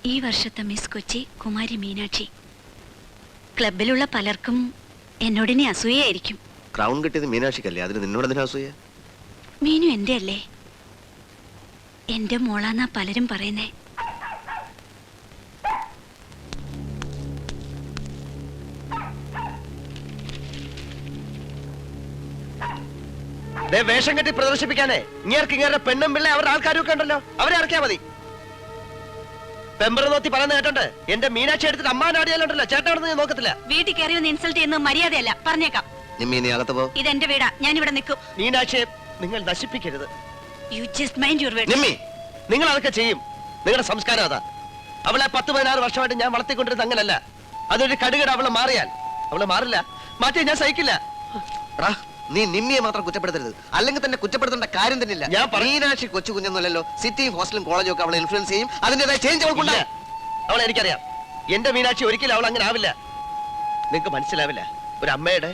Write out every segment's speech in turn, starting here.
ഈ വർഷത്തെ മിസ് കൊച്ചി കുമാരി മീനാക്ഷി. ക്ലബിലുള്ള പലർക്കും എന്നോടിനെ അസൂയായിരിക്കും. ക്രൗൺ കിട്ടിയത് മീനാക്ഷിക്കല്ലേ, അതിന് നിന്നോട് എന്തിനാ അസൂയ? മീനു എന്റെ അല്ലേ, എന്റെ മോളാന്നാ പലരും പറയുന്നേ. വേഷം കെട്ടി പ്രദർശിപ്പിക്കാനേ ഇങ്ങനെ പെണ്ണും പിള്ളേ അവരുടെ ആൾക്കാരും ഒക്കെ ഉണ്ടല്ലോ, അവരെ ഇറക്കിയാ മതി. പെമ്പർ നോത്തി പറയുന്ന കേട്ടോണ്ട് എന്റെ മീനാക്ഷി എടുത്തിട്ട് അമ്മാനാടിയാലുണ്ടല്ലോ ചേട്ടൻ അവിടെ നോക്കത്തില്ല. വീട്ടിൽ കയറി ഒന്ന് ഇൻസൾട്ട് ചെയ്യുന്നത് മര്യാദയല്ല, പറഞ്ഞേക്കാം. ഇതെന്റെ വീടാ, ഞാൻ ഇവിടെ നിൽക്കും. മീനാക്ഷിയെ നിങ്ങൾ നശിപ്പിക്കരുത്. You just mind your words. Nimmi, നിങ്ങൾ അതൊക്കെ ചെയ്യും, നിങ്ങളുടെ സംസ്കാരം അതാ. അവളെ 10-16 വർഷമായിട്ട് ഞാൻ വളർത്തിക്കൊണ്ടിരുന്നത് അങ്ങനല്ല. അതൊരു കടുകട അവളെ മാറിയാൽ അവളെ മാറില്ല, മാറ്റി ഞാൻ സഹിക്കില്ല. നീ നിമ്മിയെ മാത്രം കുറ്റപ്പെടുത്തരുത്, അല്ലെങ്കിൽ തന്നെ കുറ്റപ്പെടുത്തേണ്ട കാര്യം തന്നെ ഇല്ല. ഞാൻ മീനാക്ഷി കൊച്ചു കുഞ്ഞൊന്നുമല്ലോ, സിറ്റിയും ഹോസ്റ്റലും കോളേജും ഒക്കെ അവളെ ഇൻഫ്ലുവൻസ് ചെയ്യും, അതിന്റേതായ ചേഞ്ച് അവൾക്കുണ്ട്. അവളെ എനിക്കറിയാം. എന്റെ മീനാക്ഷി ഒരിക്കലും അവൾ അങ്ങനെ ആവില്ല. നിങ്ങൾക്ക് മനസ്സിലാവില്ല. ഒരു അമ്മയുടെ,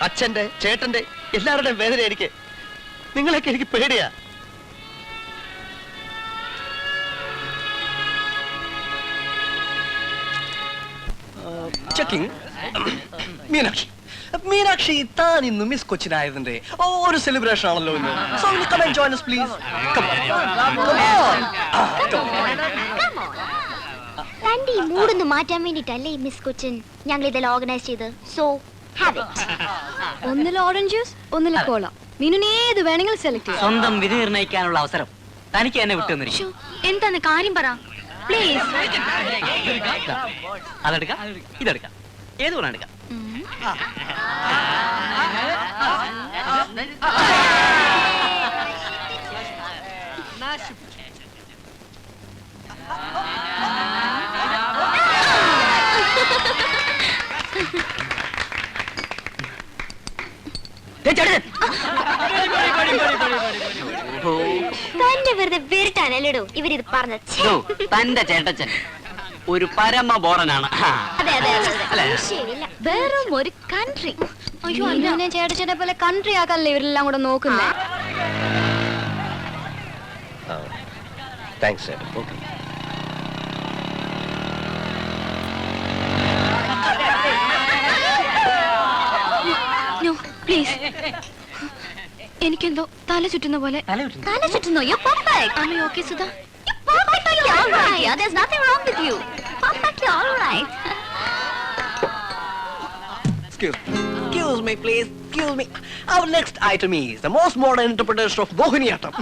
അച്ഛന്റെ, ചേട്ടന്റെ എല്ലാവരുടെയും വേദന എനിക്ക്, നിങ്ങളൊക്കെ എനിക്ക് പേടിയാ. മീനാക്ഷി, മീനാക്ഷി താൻ ഇന്ന് മിസ് കൊച്ചിനായതിന്റെ ഒരു സെലിബ്രേഷൻ ആണല്ലോ ഇന്ന്. So will you come and join us please? Come on. തന്റെ ഈ മൂഡൊന്ന് മാറ്റാൻ വേണ്ടിട്ടല്ലേ മിസ് കൊച്ചിൻ ഞങ്ങൾ ഇതെല്ലാം ഓർഗനൈസ് ചെയ്ത്. So have it. ഒന്നിൽ ഓറഞ്ച് ജ്യൂസ്, ഒന്നിൽ കോള. മീനുനെ ഏത് വേണമെങ്കിലും സെലക്ട് ചെയ്യാം. സ്വന്തം വിധി നിർണ്ണയിക്കാനുള്ള അവസരം തനിക്ക് എന്നെ വിട്ടു തന്നിരിക്കും. എന്താന്ന് കാര്യം പറ പ്ലീസ്. അതെടുക്കാം, ഇതെടുക്കാം, ഏത് വേണം എടുക്കാം. തന്നെ വെറുതെ വീട്ടാനല്ലടോ ഇവരിത് പറഞ്ഞത്. തന്റെ ചേട്ടച്ചൻ ഒരു പരമ ബോറനാണ്. വെറും ഒരു കൺട്രി. അയ്യോ, അങ്ങനെ ചേട്ടച്ചനെ പോലെ കൺട്രി ആക്കാനല്ലേ ഇവരെല്ലാം കൂടെ നോക്കുന്നേ. താങ്ക്സ്. നോ പ്ലീസ്, എനിക്കെന്തോ തല ചുറ്റുന്ന പോലെ. തല ചുറ്റുന്നോ? You perfect. Ami okay Sudha? Perfectly all right. Yeah, there's nothing wrong with you. Perfectly all right. Excuse me please, excuse me. Our next item is the most modern interpretation of Mohiniyattam.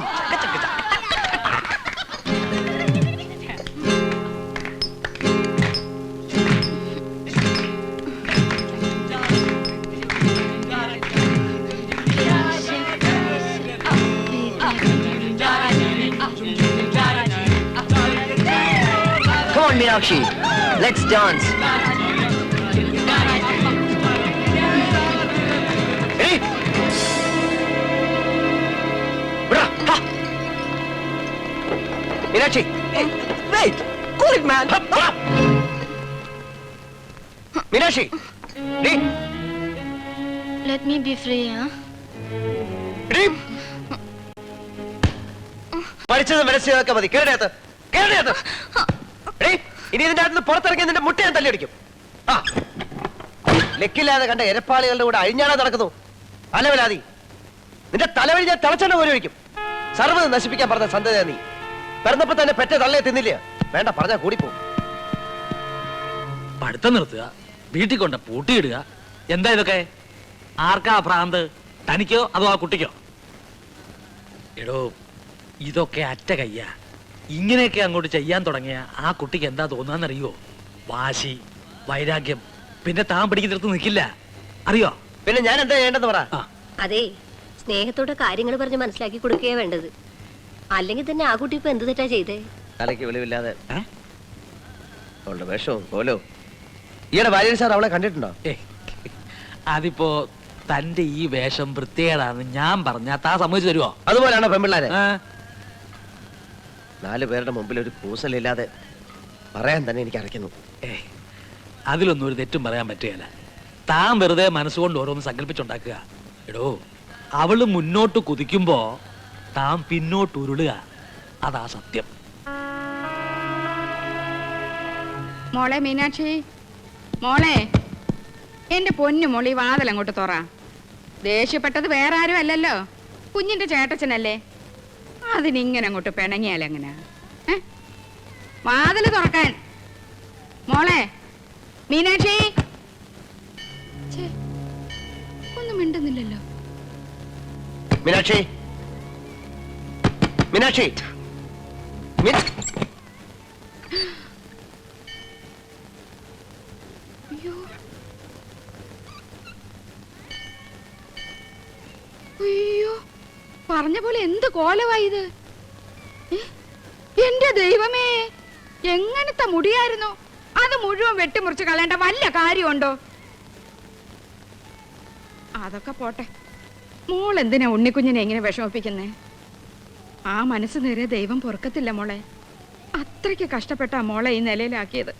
Come on, Meenakshi, let's dance. Hey! Meenakshi! Hey, wait! Cool it, man! Meenakshi! Hey! Let me be free, huh? Hey! പഠിച്ചത് മനസ്സിലാക്കാൻ മതി. കേരളത്ത് കേരളത്ത് ഇനി ഇതിന്റെ അകത്ത് പുറത്തിറങ്ങി നിന്റെ മുട്ട ഞാൻ തല്ലിയടിക്കും. ആ ലെക്കില്ലാതെ കണ്ട എരപ്പാളികളുടെ കൂടെ അഴിഞ്ഞാടാ നടക്കുന്നു. അലവലാതി നിന്റെ തലവഴി ഞാൻ തിളച്ചെണ്ണ പോലെ ഒഴിക്കും. സർവ്വത് നശിപ്പിക്കാൻ പറഞ്ഞ സന്തതിയാ നീ. പിറന്നപ്പോ തന്നെ പെറ്റ തള്ളയെ തിന്നില്ല. വേണ്ട പറഞ്ഞാ കൂടിപ്പോ. പഠിത്തം നിർത്തുക, വീട്ടിൽ കൊണ്ട് പൂട്ടിയിടുക, എന്താ ഇതൊക്കെ? ആർക്കാ ഭ്രാന്ത്? തനിക്കോ അതോ ആ കുട്ടിക്കോ? എടോ, ഇതൊക്കെ അറ്റ കയ്യാ. ഇങ്ങനെയൊക്കെ അങ്ങോട്ട് ചെയ്യാൻ തുടങ്ങിയ ആ കുട്ടിക്ക് എന്താ തോന്നാന്നറിയോ? വാശി, വൈരാഗ്യം. പിന്നെ താൻ പിടിക്കുന്നിടത്ത് നിൽക്കില്ല, അറിയോ? പിന്നെ ഞാൻ എന്താ ചെയ്യേണ്ടത് പറ. അതെ, സ്നേഹത്തോടെ കാര്യങ്ങൾ പറഞ്ഞ് മനസ്സിലാക്കി കൊടുക്കുകയാ വേണ്ടത്. അല്ലെങ്കിൽ തന്നെ ആ കുട്ടി ഇപ്പൊ എന്ത് തെറ്റാ ചെയ്തേ? തലയ്ക്ക് വെളിവില്ലാതെ അവളുടെ വേഷവും പോലോ. ഈയുടെ വാര്യർ സാർ അവളെ കണ്ടിട്ടുണ്ടോ? അതിപ്പോ തന്റെ ഈ വേഷം വൃത്തികേടാന്ന് ഞാൻ പറഞ്ഞാ താ സമ്മതിച്ചു തരുവോ? അതുപോലെയാണോ പെൺപിള്ളാരെ? 4 പേരുടെ മുമ്പിൽ ഒരു കൂസലില്ലാതെ പറയാൻ തന്നെ എനിക്ക് അരയ്ക്കുന്നു. അതിലൊന്നും ഒരു തെറ്റും പറയാൻ പറ്റുകയില്ല. താൻ വെറുതെ മനസ്സുകൊണ്ട് ഓരോന്ന് സങ്കല്പിച്ചുണ്ടാക്കുക. എടോ, അവള് മുന്നോട്ട് കുതിക്കുമ്പോ താൻ പിന്നോട്ട് ഉരുളുക, അതാ സത്യം. മോളെ മീനാക്ഷി, മോളെ, എന്റെ പൊന്നു മോളി വാതിൽ അങ്ങോട്ട് തുറ. ദേഷ്യപ്പെട്ടത് വേറെ ആരും അല്ലല്ലോ, കുഞ്ഞിന്റെ ചേട്ടച്ചനല്ലേ. അതിനിങ്ങനെ അങ്ങോട്ട് പിണങ്ങിയാലെങ്ങനെ? വാതില് തുറക്കാൻ. മോളെ മീനാക്ഷി. ഒന്നും മിണ്ടുന്നില്ലല്ലോ. മീനാക്ഷി, മീനാക്ഷി, അയ്യോ, അയ്യോ, പറഞ്ഞ പോലെ എന്ത് കോലമായത്. എന്റെ ദൈവമേ, എങ്ങനത്തെ മുടിയായിരുന്നു അത്. മുഴുവൻ വെട്ടിമുറിച്ച് കളയേണ്ട വല്ല കാര്യമുണ്ടോ? അതൊക്കെ പോട്ടെ, മോൾ എന്തിനാ ഉണ്ണിക്കുഞ്ഞിനെ എങ്ങനെ വിഷമിപ്പിക്കുന്നേ? ആ മനസ്സ് നേരെ ദൈവം പൊറുക്കത്തില്ല മോളെ. അത്രയ്ക്ക് കഷ്ടപ്പെട്ട മോളെ ഈ നിലയിലാക്കിയത്.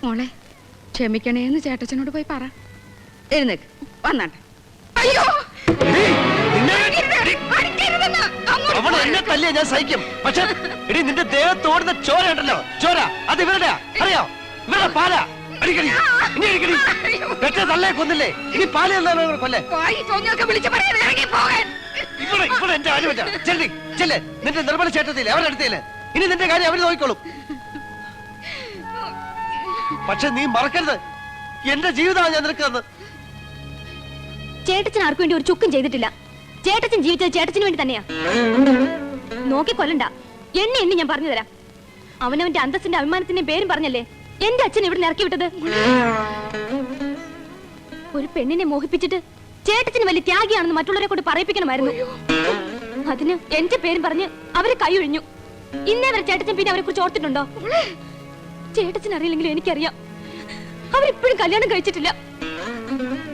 മോളെ ക്ഷമിക്കണേന്ന് ചേട്ടച്ചനോട് പോയി പറ. എഴുന്നേക്ക്, വന്നാട്ടെ. അയ്യോ, അവൾ എന്നെ തല്ലിയ ഞാൻ സഹിക്കും. പക്ഷെ എടി, നിന്റെ ദേഹത്തോടുന്ന ചോര ഉണ്ടല്ലോ, ചോര അത് ഇവരുടെ അറിയോ? ഇവരുടെ പാലാ. അടിക്കടി, ഇനി അടിക്കടി. പെറ്റ തള്ളയെ കൊന്നില്ലേ, ഇനി പാല് തന്നാലും കൊല്ലേ. ഇവിടെ എന്റെ കാര്യമല്ല. ചെല്ലി ചെല്ലേ, നിന്റെ നിർമ്മല ചേട്ടത്തില്ലേ, അവരുടെ അടുത്തില്ലേ. ഇനി നിന്റെ കാര്യം അവര് നോക്കിക്കോളും. പക്ഷെ നീ മറക്കരുത്, എന്റെ ജീവിതമാണ് ഞാൻ നിനക്ക് തന്നത്. ചേട്ടച്ചൻ ആർക്കു വേണ്ടി ഒരു ചുക്കും ചെയ്തിട്ടില്ല. ചേട്ടച്ചൻ ജീവിച്ചത് ചേട്ടച്ചന് വേണ്ടി തന്നെയാ. നോക്കിക്കൊല്ലണ്ട, എണ്ണി ഞാൻ പറഞ്ഞു തരാം. അവനവന്റെ അന്തസ്സിന്റെ അഭിമാനത്തിന്റെയും പേരും പറഞ്ഞല്ലേ എന്റെ അച്ഛൻ ഇവിടെ ഇറക്കി വിട്ടത്. ഒരു പെണ്ണിനെ മോഹിപ്പിച്ചിട്ട് ചേട്ടച്ചന് വലിയ ത്യാഗിയാണെന്ന് മറ്റുള്ളവരെ കൊണ്ട് പറയിപ്പിക്കണമായിരുന്നു. അതിന് എന്റെ പേരും പറഞ്ഞ് അവരെ കൈയൊഴിഞ്ഞു. ഇന്നേ വരെ ചേട്ടച്ചൻ പിന്നെ അവരെ കുറിച്ച് ഓർത്തിട്ടുണ്ടോ? ചേട്ടച്ചൻ അറിയില്ലെങ്കിലും എനിക്കറിയാം. അവരിപ്പോഴും കല്യാണം കഴിച്ചിട്ടില്ല.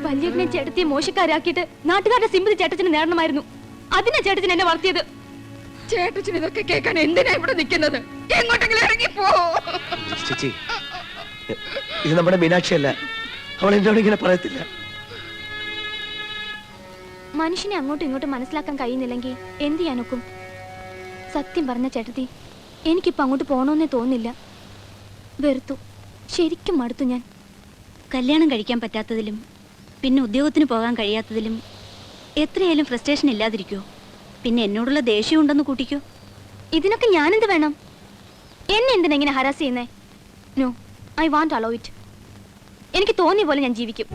വലിയനെ ചേട്ടത്തിയെ മോശക്കാരാക്കിയിട്ട് നാട്ടുകാരുടെ സിമ്പതി ചേട്ടച്ചന് നേടണമായിരുന്നു. അതിനാ ചേട്ടച്ചൻ എന്നെ വളർത്തിയത്. ചേട്ടച്ചൻ ഇതൊക്കെ കേൾക്കാൻ എന്തിനാ ഇവിടെ നിൽക്കുന്നത്? എങ്ങോട്ടെങ്കിലും ഇറങ്ങിപ്പോ. ചേച്ചി, ഇത് നമ്മുടെ മീനാക്ഷി അല്ല. അവൾ എന്നോട് ഇങ്ങനെ പറയത്തില്ല. മനുഷ്യനെ അങ്ങോട്ടും ഇങ്ങോട്ടും മനസ്സിലാക്കാൻ കഴിയുന്നില്ലെങ്കിൽ എന്ത് ചെയ്യാനൊക്കും? സത്യം പറഞ്ഞ ചേട്ടത്തി, എനിക്കിപ്പോ അങ്ങോട്ട് പോകണമെന്നേ തോന്നില്ല. വെറുത്തു, ശരിക്കും മടുത്തു ഞാൻ. കല്യാണം കഴിക്കാൻ പറ്റാത്തതിലും പിന്നെ ഉദ്യോഗത്തിന് പോകാൻ കഴിയാത്തതിലും എത്രയായാലും ഫ്രസ്ട്രേഷൻ ഇല്ലാതിരിക്കുമോ? പിന്നെ എന്നോടുള്ള ദേഷ്യം ഉണ്ടെന്ന് കൂട്ടിക്കോ. ഇതിനൊക്കെ ഞാനെന്ത് വേണം? എന്നെ എന്തിനാ ഇങ്ങനെ ഹരാസ് ചെയ്യുന്നേ? No, I won't allow it. എനിക്ക് തോന്നിയ പോലെ ഞാൻ ജീവിക്കും.